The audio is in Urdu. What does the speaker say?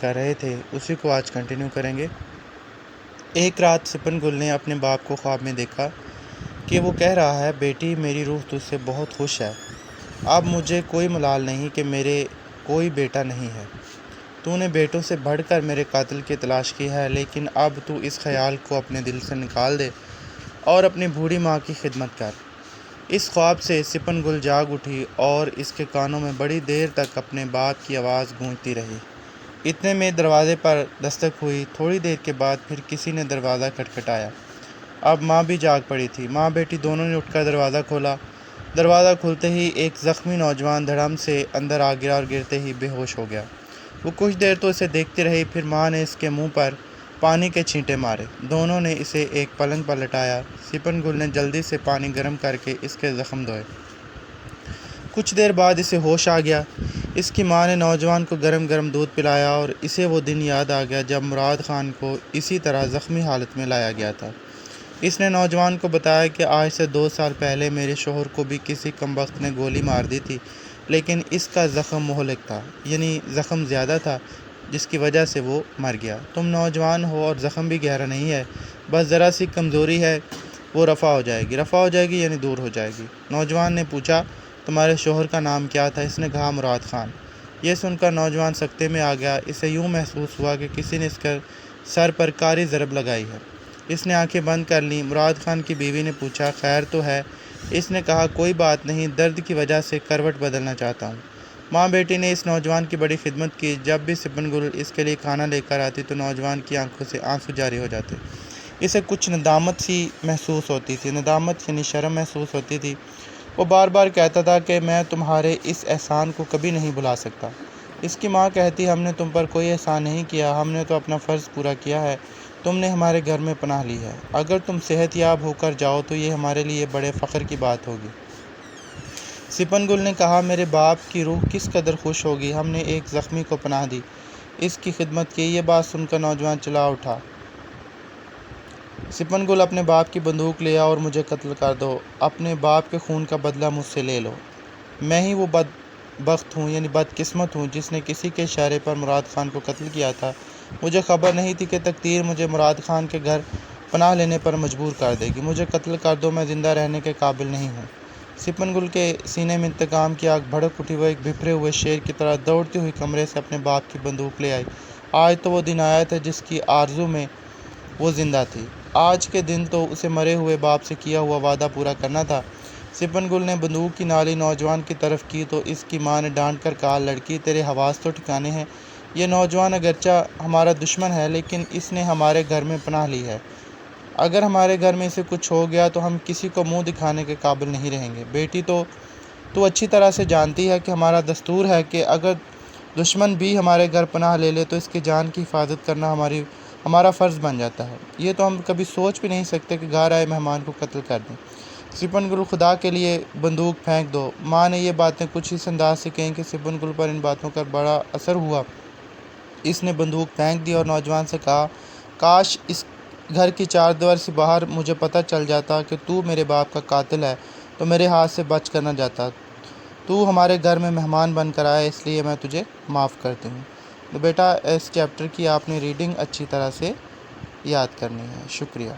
کر رہے تھے اسی کو آج کنٹینیو کریں گے۔ ایک رات سپن گل نے اپنے باپ کو خواب میں دیکھا کہ وہ کہہ رہا ہے، بیٹی میری روح تجھ سے بہت خوش ہے، اب مجھے کوئی ملال نہیں کہ میرے کوئی بیٹا نہیں ہے۔ تو نے بیٹوں سے بڑھ کر میرے قاتل کی تلاش کی ہے، لیکن اب تو اس خیال کو اپنے دل سے نکال دے اور اپنی بوڑھی ماں کی خدمت کر۔ اس خواب سے سپن گل جاگ اٹھی اور اس کے کانوں میں بڑی دیر تک اپنے باپ کی آواز گونجتی رہی۔ اتنے میں دروازے پر دستک ہوئی۔ تھوڑی دیر کے بعد پھر کسی نے دروازہ کھٹکھٹایا۔ اب ماں بھی جاگ پڑی تھی۔ ماں بیٹی دونوں نے اٹھ کر دروازہ کھولا۔ دروازہ کھلتے ہی ایک زخمی نوجوان دھڑام سے اندر آ گیا اور گرتے ہی بے ہوش ہو گیا۔ وہ کچھ دیر تو اسے دیکھتی رہی، پھر ماں نے اس کے منہ پر پانی کے چھینٹے مارے۔ دونوں نے اسے ایک پلنگ پر لٹایا۔ سپن گل نے جلدی سے پانی گرم کر کے اس کے زخم دھوئے۔ کچھ دیر بعد اسے ہوش آ گیا۔ اس کی ماں نے نوجوان کو گرم گرم دودھ پلایا اور اسے وہ دن یاد آ گیا جب مراد خان کو اسی طرح زخمی حالت میں لایا گیا تھا۔ اس نے نوجوان کو بتایا کہ آج سے 2 سال پہلے میرے شوہر کو بھی کسی کمبخت نے گولی مار دی تھی، لیکن اس کا زخم مہلک تھا، یعنی زخم زیادہ تھا جس کی وجہ سے وہ مر گیا۔ تم نوجوان ہو اور زخم بھی گہرا نہیں ہے، بس ذرا سی کمزوری ہے، وہ رفع ہو جائے گی۔ رفع ہو جائے گی یعنی دور ہو جائے گی۔ نوجوان نے پوچھا، تمہارے شوہر کا نام کیا تھا؟ اس نے کہا، مراد خان۔ یہ سن کر نوجوان سکتے میں آ گیا۔ اسے یوں محسوس ہوا کہ کسی نے اس کے سر پر کاری ضرب لگائی ہے۔ اس نے آنکھیں بند کر لیں۔ مراد خان کی بیوی نے پوچھا، خیر تو ہے؟ اس نے کہا، کوئی بات نہیں، درد کی وجہ سے کروٹ بدلنا چاہتا ہوں۔ ماں بیٹی نے اس نوجوان کی بڑی خدمت کی۔ جب بھی سپن گل اس کے لیے کھانا لے کر آتی تو نوجوان کی آنکھوں سے آنسو جاری ہو جاتے۔ اسے کچھ ندامت سی محسوس ہوتی تھی، ندامت یعنی شرم محسوس ہوتی تھی۔ وہ بار بار کہتا تھا کہ میں تمہارے اس احسان کو کبھی نہیں بھلا سکتا۔ اس کی ماں کہتی، ہم نے تم پر کوئی احسان نہیں کیا، ہم نے تو اپنا فرض پورا کیا ہے، تم نے ہمارے گھر میں پناہ لی ہے، اگر تم صحت یاب ہو کر جاؤ تو یہ ہمارے لیے بڑے فخر کی بات ہوگی۔ سپن گل نے کہا، میرے باپ کی روح کس قدر خوش ہوگی، ہم نے ایک زخمی کو پناہ دی، اس کی خدمت کی۔ یہ بات سن کر نوجوان چلا اٹھا، سپن گل اپنے باپ کی بندوق لے آؤ اور مجھے قتل کر دو، اپنے باپ کے خون کا بدلہ مجھ سے لے لو۔ میں ہی وہ بدبخت ہوں، یعنی بدقسمت ہوں، جس نے کسی کے اشارے پر مراد خان کو قتل کیا تھا۔ مجھے خبر نہیں تھی کہ تقدیر مجھے مراد خان کے گھر پناہ لینے پر مجبور کر دے گی۔ مجھے قتل کر دو، میں زندہ رہنے کے قابل نہیں ہوں۔ سپن گل کے سینے میں انتقام کی آگ بھڑک اٹھی۔ وہ ایک بھپرے ہوئے شیر کی طرح دوڑتی ہوئی کمرے سے اپنے باپ کی بندوق لے آئی۔ آج تو وہ دن آیا تھا جس کی آرزو میں وہ زندہ تھی۔ آج کے دن تو اسے مرے ہوئے باپ سے کیا ہوا وعدہ پورا کرنا تھا۔ سپن گل نے بندوق کی نالی نوجوان کی طرف کی تو اس کی ماں نے ڈانٹ کر کہا، لڑکی تیرے حواس تو ٹھکانے ہیں، یہ نوجوان اگرچہ ہمارا دشمن ہے لیکن اس نے ہمارے گھر میں پناہ لی ہے، اگر ہمارے گھر میں اسے کچھ ہو گیا تو ہم کسی کو منہ دکھانے کے قابل نہیں رہیں گے۔ بیٹی تو اچھی طرح سے جانتی ہے کہ ہمارا دستور ہے کہ اگر دشمن بھی ہمارے گھر پناہ لے لے تو اس کی جان کی حفاظت کرنا ہمارا فرض بن جاتا ہے، یہ تو ہم کبھی سوچ بھی نہیں سکتے کہ گھر آئے مہمان کو قتل کر دیں۔ سپن گل، خدا کے لیے بندوق پھینک دو۔ ماں نے یہ باتیں کچھ اس انداز سے کہیں کہ سپن گل پر ان باتوں کا بڑا اثر ہوا۔ اس نے بندوق پھینک دی اور نوجوان سے کہا، کاش اس گھر کی چار دیوار سے باہر مجھے پتہ چل جاتا کہ تو میرے باپ کا قاتل ہے تو میرے ہاتھ سے بچ کر نہ جاتا۔ تو ہمارے گھر میں مہمان بن کر آیا، اس لیے میں تجھے معاف کرتی ہوں۔ تو بیٹا اس چیپٹر کی آپ نے ریڈنگ اچھی طرح سے یاد کرنی ہے۔ شکریہ۔